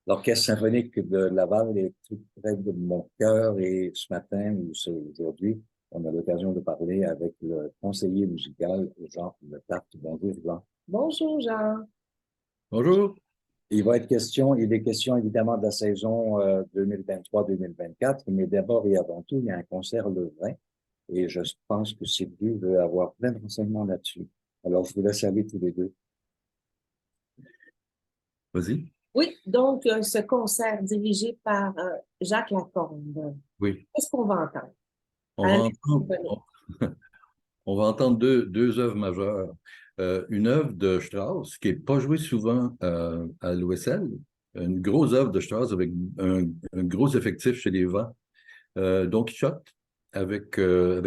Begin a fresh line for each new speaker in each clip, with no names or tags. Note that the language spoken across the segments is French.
L'Orchestre symphonique de Laval est tout près de mon cœur et ce matin ou aujourd'hui, on a l'occasion de parler avec le conseiller musical Jean Letarte. Bonjour, Jean.
Bonjour Jean.
Bonjour.
Il est question évidemment de la saison 2023-2024, mais d'abord et avant tout, il y a un concert le 20 et je pense que Sylvie veut avoir plein de renseignements là-dessus. Alors, je vous laisse aller tous les deux.
Vas-y.
Oui, donc ce concert dirigé par Jacques Lacombe.
Oui.
Qu'est-ce qu'on va entendre?
On va entendre, on va entendre deux œuvres majeures. Une œuvre de Strauss qui n'est pas jouée souvent à l'OSL, une grosse œuvre de Strauss avec un gros effectif chez les Vents, Don Quichotte avec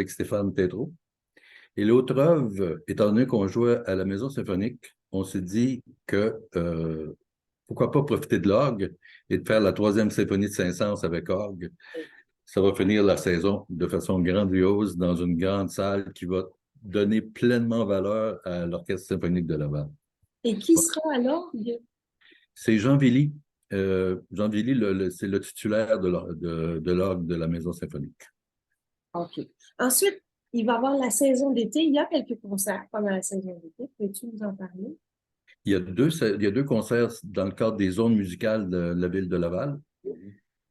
Stéphane Tétrault. Et l'autre œuvre, étant donné qu'on jouait à la Maison symphonique, on s'est dit que pourquoi pas profiter de l'orgue et de faire la troisième symphonie de Saint-Saëns avec orgue. Ça va finir la saison de façon grandiose dans une grande salle qui va donner pleinement valeur à l'Orchestre symphonique de Laval.
Et qui sera à l'orgue?
C'est Jean Villy. Jean Villy, c'est le titulaire de l'orgue de la Maison symphonique.
OK. Ensuite, il va y avoir la saison d'été. Il y a quelques concerts pendant la saison d'été. Peux-tu nous en parler?
Il y a deux concerts dans le cadre des zones musicales de la ville de Laval.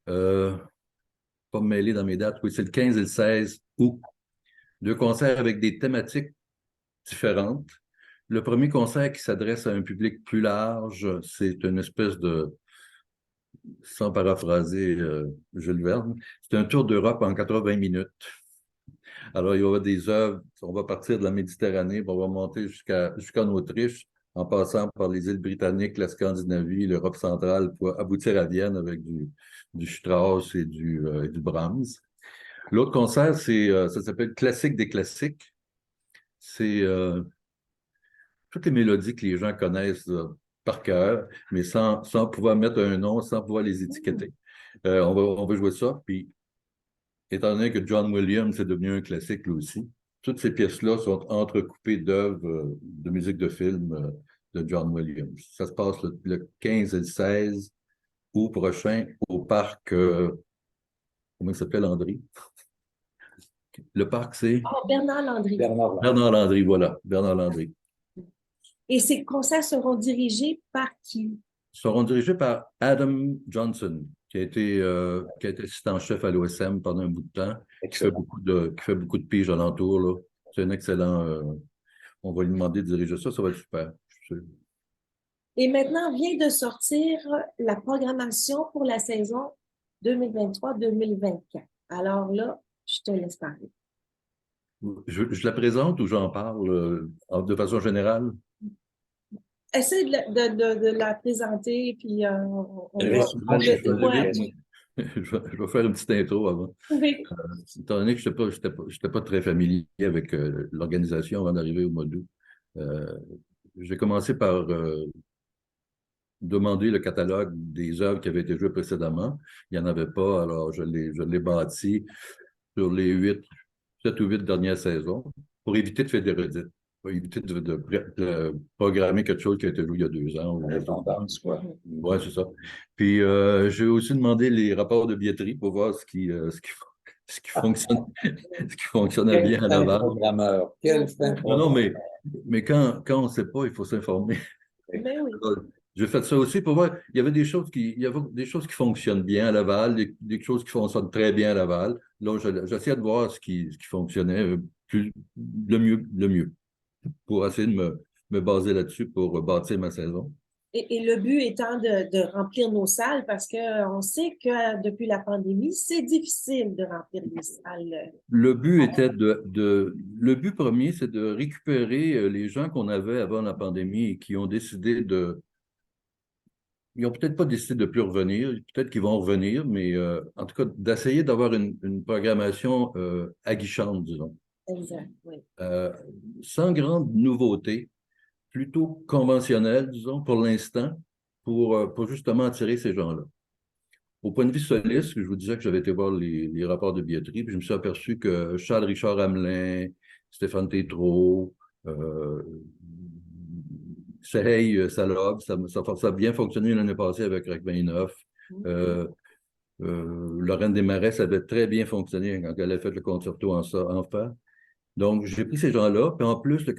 Pas me mêler dans mes dates. Oui, c'est le 15 et le 16 août. Deux concerts avec des thématiques différentes. Le premier concert qui s'adresse à un public plus large, c'est une espèce de, sans paraphraser Jules Verne, c'est un tour d'Europe en 80 minutes. Alors, il y aura des œuvres, on va partir de la Méditerranée, on va monter jusqu'en Autriche, en passant par les îles britanniques, la Scandinavie, l'Europe centrale, pour aboutir à Vienne avec du Strauss et du Brahms. L'autre concert, ça s'appelle Classique des classiques. C'est toutes les mélodies que les gens connaissent par cœur, mais sans pouvoir mettre un nom, sans pouvoir les étiqueter. On va jouer ça, puis étant donné que John Williams est devenu un classique lui aussi, toutes ces pièces-là sont entrecoupées d'œuvres de musique de film de John Williams. Ça se passe le 15 et le 16 août prochain au parc, comment il s'appelle, Landry? Le parc, c'est?
Oh, Bernard Landry.
Bernard Landry, voilà, Bernard Landry.
Et ces concerts seront dirigés par qui?
Seront dirigés par Adam Johnson, qui a été assistant-chef à l'OSM pendant un bout de temps, qui fait beaucoup de piges alentour, là. C'est un excellent... on va lui demander de diriger ça, ça va être super.
Et maintenant vient de sortir la programmation pour la saison 2023-2024. Alors là, je te laisse parler.
Je la présente ou j'en parle de façon générale?
Essaye de la présenter, puis on va...
Je vais faire une petite intro avant.
Oui.
Étant donné que je n'étais pas très familier avec l'organisation avant d'arriver au mois d'août, j'ai commencé par demander le catalogue des œuvres qui avaient été jouées précédemment. Il n'y en avait pas, alors je l'ai bâti sur les 7 ou 8 dernières saisons pour éviter de faire des redites, pour éviter de programmer quelque chose qui a été joué il y a 2 ans. Oui, c'est ça. Puis j'ai aussi demandé les rapports de billetterie pour voir ce qui fonctionnait bien à Laval. Non, mais quand on ne sait pas, il faut s'informer.
Mais oui.
J'ai fait ça aussi pour voir, il y avait des choses qui fonctionnent bien à Laval, des choses qui fonctionnent très bien à Laval. Là, j'essayais de voir ce qui fonctionnait le mieux, pour essayer de me baser là-dessus pour bâtir ma saison.
Et le but étant de remplir nos salles, parce qu'on sait que depuis la pandémie, c'est difficile de remplir les salles.
Le but était le but premier, c'est de récupérer les gens qu'on avait avant la pandémie et qui ont décidé ils n'ont peut-être pas décidé de ne plus revenir, peut-être qu'ils vont revenir, mais en tout cas, d'essayer d'avoir une programmation aguichante, disons.
Exact, oui.
Sans grande nouveauté, plutôt conventionnelle, disons, pour l'instant, pour justement attirer ces gens-là. Au point de vue soliste, je vous disais que j'avais été voir les rapports de billetterie, puis je me suis aperçu que Charles-Richard Hamelin, Stéphane Tétrault, Serey Salov, ça a bien fonctionné l'année passée avec Rachmaninoff. Lorraine Desmarais, ça avait très bien fonctionné quand elle a fait le concerto en fa. Donc, j'ai pris ces gens-là. Puis en plus, le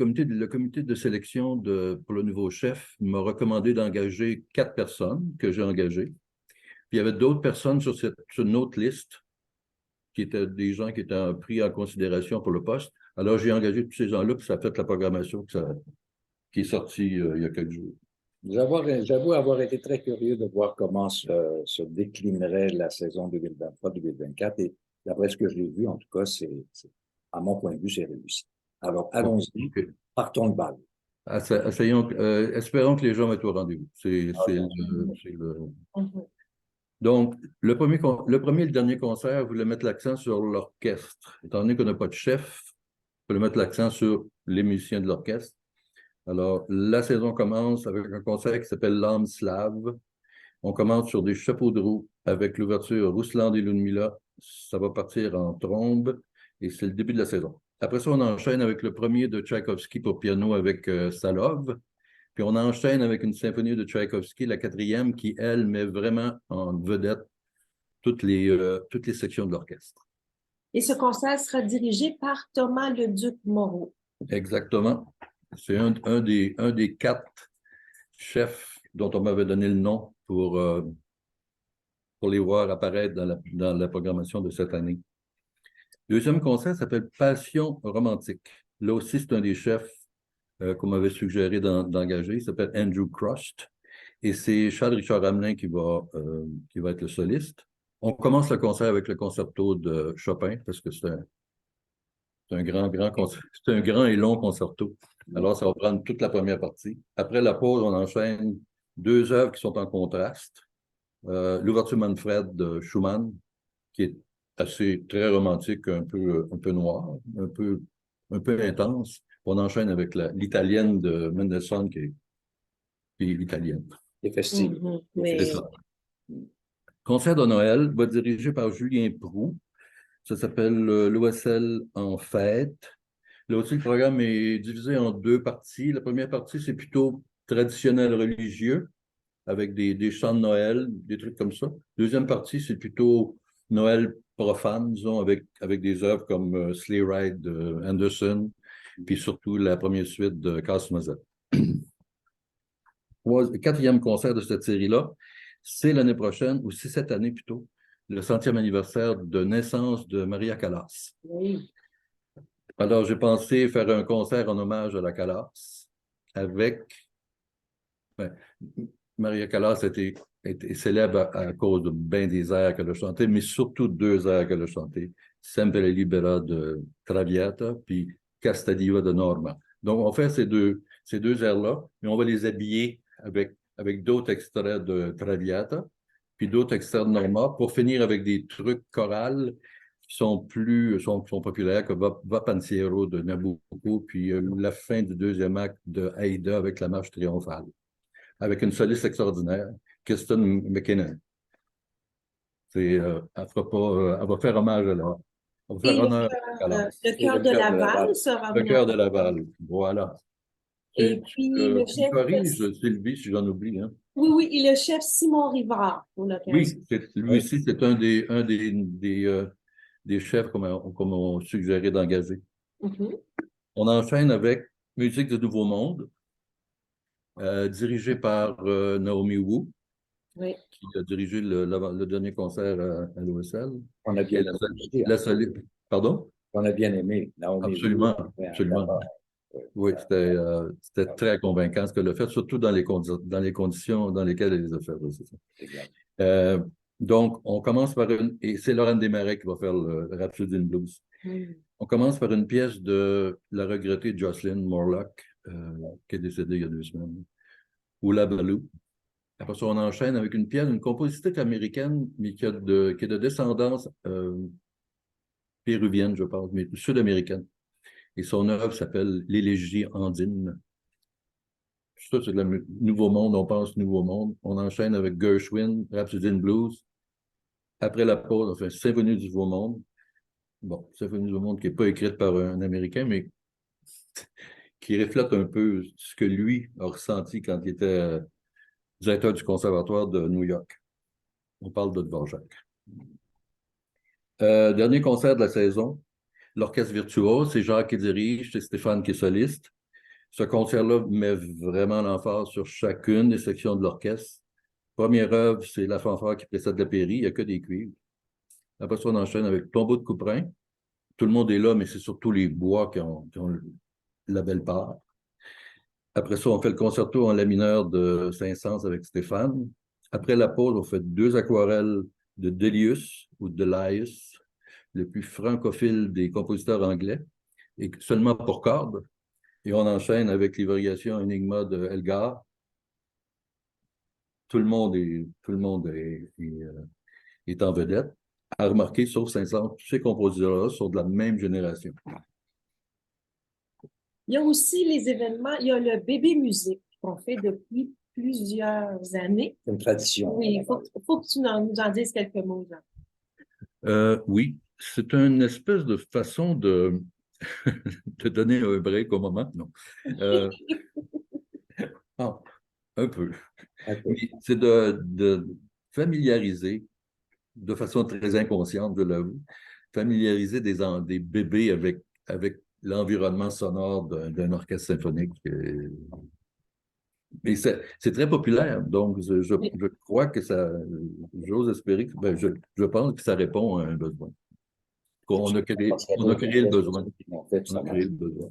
comité de sélection pour le nouveau chef m'a recommandé d'engager 4 personnes que j'ai engagées. Puis il y avait d'autres personnes sur une autre liste qui étaient des gens qui étaient pris en considération pour le poste. Alors, j'ai engagé tous ces gens-là, puis ça a fait la programmation qui est sortie il y a quelques jours.
J'avoue avoir été très curieux de voir comment se déclinerait la saison 2023-2024. Et d'après ce que j'ai vu, en tout cas, à mon point de vue, c'est réussi. Alors, allons-y,
OK.
partons le bal.
Espérons que les gens vont être au rendez-vous. Donc, le premier et le dernier concert voulait mettre l'accent sur l'orchestre. Étant donné qu'on n'a pas de chef, on voulait mettre l'accent sur les musiciens de l'orchestre. Alors, la saison commence avec un concert qui s'appelle L'âme slave. On commence sur des chapeaux de roue avec l'ouverture Ruslan et Ludmilla. Ça va partir en trombe et c'est le début de la saison. Après ça, on enchaîne avec le premier de Tchaïkovski pour piano avec Salov. Puis on enchaîne avec une symphonie de Tchaïkovski, la 4e, qui, elle, met vraiment en vedette toutes les sections de l'orchestre.
Et ce concert sera dirigé par Thomas Leduc-Moreau.
Exactement. C'est un des 4 chefs dont on m'avait donné le nom pour les voir apparaître dans la programmation de cette année. Deuxième concert s'appelle Passion romantique. Là aussi, c'est un des chefs qu'on m'avait suggéré d'engager. Il s'appelle Andrew Crust. Et c'est Charles-Richard Hamelin qui va être le soliste. On commence le concert avec le concerto de Chopin, parce que c'est un grand et long concerto. Alors, ça va prendre toute la première partie. Après la pause, on enchaîne 2 œuvres qui sont en contraste. L'ouverture Manfred de Schumann, qui est très romantique, un peu noir, un peu intense. On enchaîne avec l'italienne de Mendelssohn, qui est l'italienne.
C'est festif.
C'est ça. Concert de Noël va dirigé par Julien Proulx. Ça s'appelle l'OSL en fête. Là aussi, le programme est divisé en 2 parties. La première partie, c'est plutôt traditionnel religieux, avec des chants de Noël, des trucs comme ça. Deuxième partie, c'est plutôt Noël profane, disons, avec des œuvres comme Sleigh Ride de Anderson, puis surtout la première suite de Casse-Noisette. 4e concert de cette série-là, c'est l'année prochaine, ou c'est cette année plutôt, le 100e anniversaire de naissance de Maria Callas.
Oui.
Alors, j'ai pensé faire un concert en hommage à la Callas avec... Maria Callas était célèbre à cause de bien des airs qu'elle a chantés, mais surtout 2 airs qu'elle a chantés. Sempre Libera de Traviata, puis Casta Diva de Norma. Donc, on fait ces deux airs-là, mais on va les habiller avec d'autres extraits de Traviata, puis d'autres extraits de Norma, pour finir avec des trucs chorales qui sont populaires, comme Va Pensiero de Nabucco, puis la fin du 2e acte de Aïda avec la marche triomphale, avec une soliste extraordinaire, Kirsten McKinnon. Elle va faire hommage à la... Elle va faire honneur à la...
Le chœur de Laval sera
Le chœur de Laval, voilà.
Et puis, le chef...
corrige, Sylvie, si j'en oublie. Hein.
Oui, et le chef Simon Rivard pour l'occasion.
Oui, lui aussi, c'est un des chefs qu'on m'a suggéré d'engager. On enchaîne avec Musique du Nouveau Monde, dirigé par Naomi Wu, qui a dirigé le dernier concert à l'OSL.
On a bien aimé.
Pardon?
On a bien aimé. Naomi
absolument,
Wu,
absolument. Oui, c'était très convaincant ce qu'elle a fait, surtout dans les conditions dans lesquelles elle les a fait. Oui, c'est ça. Donc, on commence par et c'est Lorraine Desmarais qui va faire le Rhapsody in Blues. On commence par une pièce de la regrettée Jocelyn Morlock, qui est décédée il y a 2 semaines, Oula Baloo. Après ça, on enchaîne avec une pièce d'une compositrice américaine, mais qui est de descendance péruvienne, je pense, mais sud-américaine. Et son œuvre s'appelle L'élégie andine. Ça, c'est le Nouveau Monde, on pense Nouveau Monde. On enchaîne avec Gershwin, Rhapsody in Blues. Après la pause, on fait Symphonie du Nouveau Monde. Bon, Symphonie du Nouveau Monde qui n'est pas écrite par un Américain, mais qui reflète un peu ce que lui a ressenti quand il était directeur du Conservatoire de New York. On parle de Dvorak. Dernier concert de la saison, l'Orchestre Virtuose, c'est Jacques qui dirige, c'est Stéphane qui est soliste. Ce concert-là met vraiment l'emphase sur chacune des sections de l'orchestre. Première œuvre, c'est la fanfare qui précède la pairie, il n'y a que des cuivres. Après ça, on enchaîne avec Tombeau de Couperin. Tout le monde est là, mais c'est surtout les bois qui ont la belle part. Après ça, on fait le concerto en la mineur de Saint-Saëns avec Stéphane. Après la pause, on fait 2 aquarelles de Delius ou Delius, le plus francophile des compositeurs anglais, et seulement pour cordes. Et on enchaîne avec les variations Enigma de Elgar. Tout le monde est en vedette. À remarquer, sauf Saint-Saëns, tous ces compositeurs-là sont de la même génération.
Il y a aussi les événements, il y a le bébé musique qu'on fait depuis plusieurs années.
C'est une tradition.
Oui, il faut que tu nous en dises quelques mots, Jean.
Oui, c'est une espèce de façon de, de donner un break au moment. Non. Un peu.
Okay.
C'est de familiariser de façon très inconsciente, je l'avoue, familiariser des bébés avec l'environnement sonore d'un orchestre symphonique. Mais c'est très populaire, donc je crois que ça, j'ose espérer, je pense que ça répond à un besoin. On a créé le besoin. On a créé le besoin.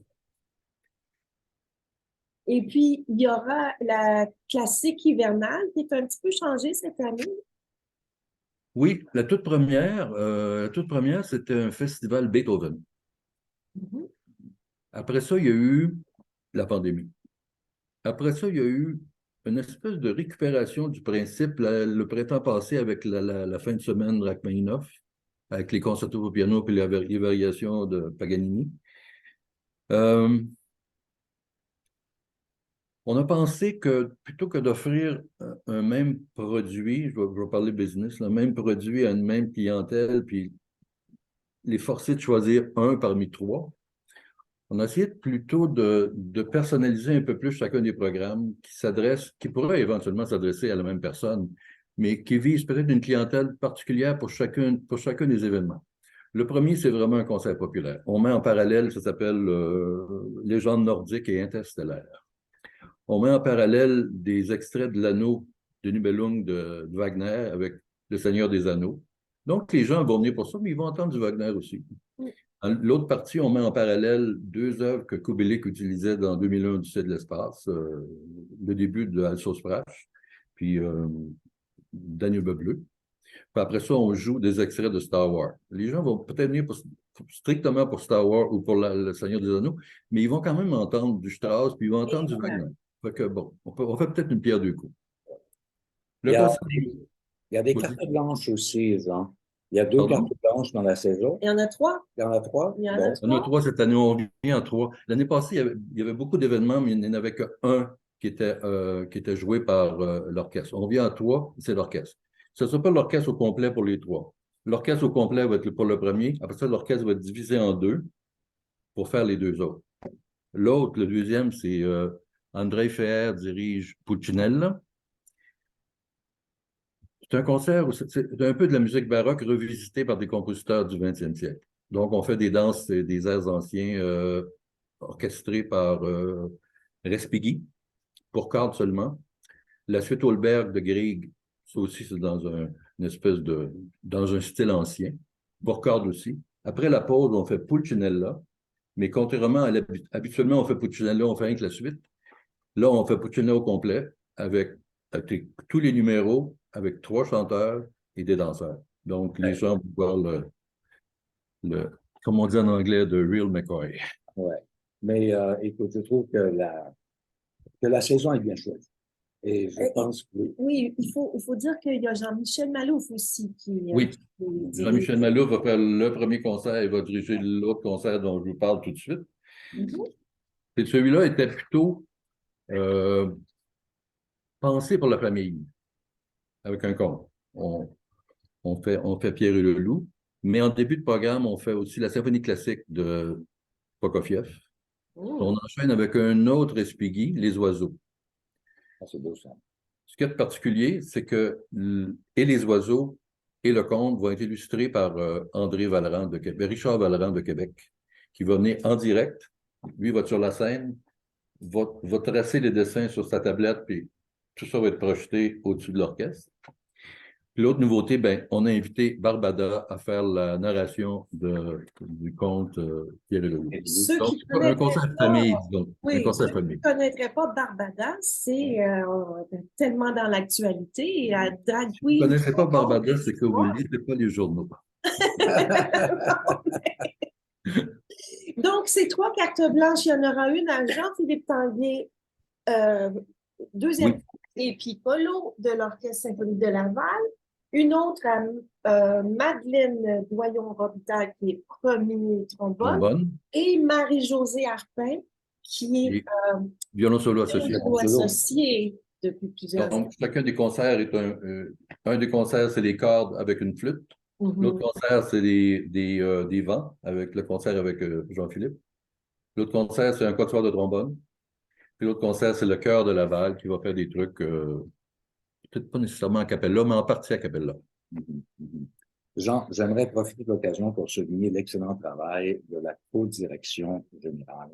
Et puis, il y aura la classique hivernale qui est un petit peu changée cette année.
Oui, la toute première, c'était un festival Beethoven.
Mm-hmm.
Après ça, il y a eu la pandémie. Après ça, il y a eu une espèce de récupération du principe le printemps passé avec la fin de semaine Rachmaninoff, avec les concertos pour piano et les variations de Paganini. On a pensé que plutôt que d'offrir un même produit, je vais parler business, le même produit à une même clientèle, puis les forcer de choisir un parmi 3, on a essayé plutôt de personnaliser un peu plus chacun des programmes qui pourraient éventuellement s'adresser à la même personne, mais qui visent peut-être une clientèle particulière pour chacun des événements. Le premier, c'est vraiment un concert populaire. On met en parallèle, ça s'appelle Légendes nordiques et interstellaires. On met en parallèle des extraits de l'anneau de Nibelung de Wagner avec Le Seigneur des Anneaux. Donc, les gens vont venir pour ça, mais ils vont entendre du Wagner aussi. L'autre partie, on met en parallèle 2 œuvres que Kubelik utilisait dans 2001, Odyssée de l'espace, le début de Alsos Prache, puis Danube bleu. Puis après ça, on joue des extraits de Star Wars. Les gens vont peut-être venir strictement pour Star Wars ou pour Le Seigneur des Anneaux, mais ils vont quand même entendre du Strauss, puis ils vont entendre du Wagner. Fait que bon, on fait peut-être une pierre deux coups.
Il y a des cartes blanches aussi, Jean. Il y a 2 cartes blanches dans la saison.
Il y en a 3.
Il y en a 3.
Il y en a 3.
Il y en a 3 cette année, on vient en 3. L'année passée, il y avait beaucoup d'événements, mais il n'y en avait qu'un qui était joué par l'orchestre. On vient en 3, c'est l'orchestre. Ce ne sera pas l'orchestre au complet pour les 3. L'orchestre au complet va être pour le premier. Après ça, l'orchestre va être divisé en 2 pour faire les 2 autres. L'autre, le deuxième, c'est André Feher dirige Pulcinella. C'est un concert où c'est un peu de la musique baroque revisitée par des compositeurs du 20e siècle. Donc, on fait des danses et des airs anciens orchestrés par Respighi, pour cordes seulement. La suite Holberg de Grieg, ça aussi, c'est dans dans un style ancien, pour cordes aussi. Après la pause, on fait Pulcinella, mais contrairement à habituellement, on fait Pulcinella, on fait rien que la suite. Là, on fait Pulcinella au complet avec tous les numéros, avec 3 chanteurs et des danseurs. Donc, les gens vont voir comme on dit en anglais, the real McCoy.
Ouais. Mais écoute, je trouve que la saison est bien choisie. Et je pense que...
Oui, il faut dire qu'il y a Jean-Michel Malouf aussi qui...
Oui, Jean-Michel Malouf va faire le premier concert et va diriger l'autre concert dont je vous parle tout de suite.
Mm-hmm.
Et celui-là était plutôt pensé pour la famille, avec un conte. On fait Pierre et le Loup, mais en début de programme, on fait aussi la symphonie classique de Prokofiev. On enchaîne avec un autre Respighi, les oiseaux.
Ah, c'est beau ça.
Ce qui est de particulier, c'est que et les oiseaux et le conte vont être illustrés par André Vallerand de Québec, Richard Vallerand de Québec, qui va venir en direct. Lui va être sur la scène, va tracer les dessins sur sa tablette, puis tout ça va être projeté au-dessus de l'orchestre. Puis l'autre nouveauté, ben, on a invité Barbada à faire la narration du conte Pierre et le Loup.
Ceux
Donc,
qui
un
connaîtraient
concert de
pas,
famille, disons. Un
oui,
concert
ceux
de
qui
famille.
ne connaîtraient pas Barbada, c'est tellement dans l'actualité. Drag
Si vous ne
queen,
connaissez pas
raconte
Barbada,
des
c'est que vous ne
histoires.
lisez pas les journaux.
Donc, ces 3 cartes blanches, il y en aura une à Jean-Philippe Tanguay, deuxième
Oui,
et puis Polo de l'Orchestre symphonique de Laval. Une autre à Madeleine Doyon-Robitaille, qui est premier trombone,
trombone
et Marie-Josée Arpin, qui est
et violon solo associé.
violon associé depuis plusieurs
Donc,
années.
chacun des concerts est un des concerts, c'est des cordes avec une flûte. L'autre concert, c'est des vents, avec le concert avec Jean-Philippe. L'autre concert, c'est un quatuor de trombone. Puis l'autre concert, c'est le chœur de Laval qui va faire des trucs, peut-être pas nécessairement a cappella, mais en partie a cappella.
Mhm, mhm. Jean, j'aimerais profiter de l'occasion pour souligner l'excellent travail de la co-direction générale.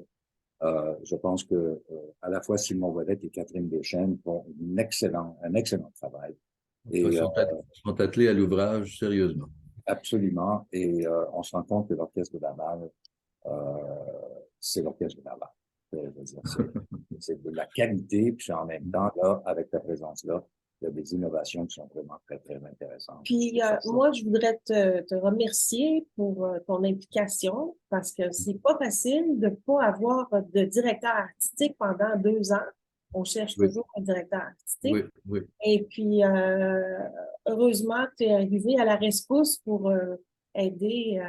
Je pense que à la fois Simon Ouellet et Catherine Deschênes font un excellent travail.
Ils
Et
sont attelés à l'ouvrage sérieusement.
absolument. Et on se rend compte que l'orchestre de Laval, euh, c'est l'orchestre de Laval. Je veux dire, c'est de la qualité, puis en même temps, là, avec ta présence-là, il y a des innovations qui sont vraiment très, très intéressantes.
Puis moi, je voudrais te remercier pour ton implication parce que c'est pas facile de pas avoir de directeur artistique pendant 2 ans. On cherche
Oui,
toujours un directeur artistique.
oui, oui.
Et puis, heureusement, tu es arrivé à la rescousse pour aider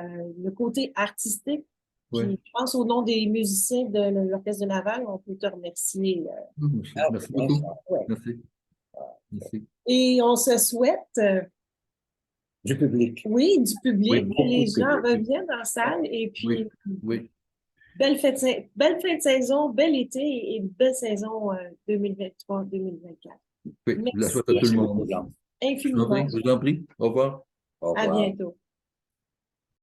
le côté artistique.
Oui.
Puis, je pense au nom des musiciens de l'Orchestre de Laval, on peut te remercier.
Merci beaucoup.
Ouais.
Merci. Merci.
Et on se souhaite,
Du public.
oui, du
Oui,
public, que
beaucoup
les
de
gens
public.
reviennent en salle. Et puis,
oui, oui.
belle fin de saison, bel été et belle saison 2023-2024.
Oui, je la souhaite à tout le
Merci
monde.
Jean.
Je vous en prie,
infiniment.
je vous en prie. Au revoir.
Au
À
revoir.
bientôt.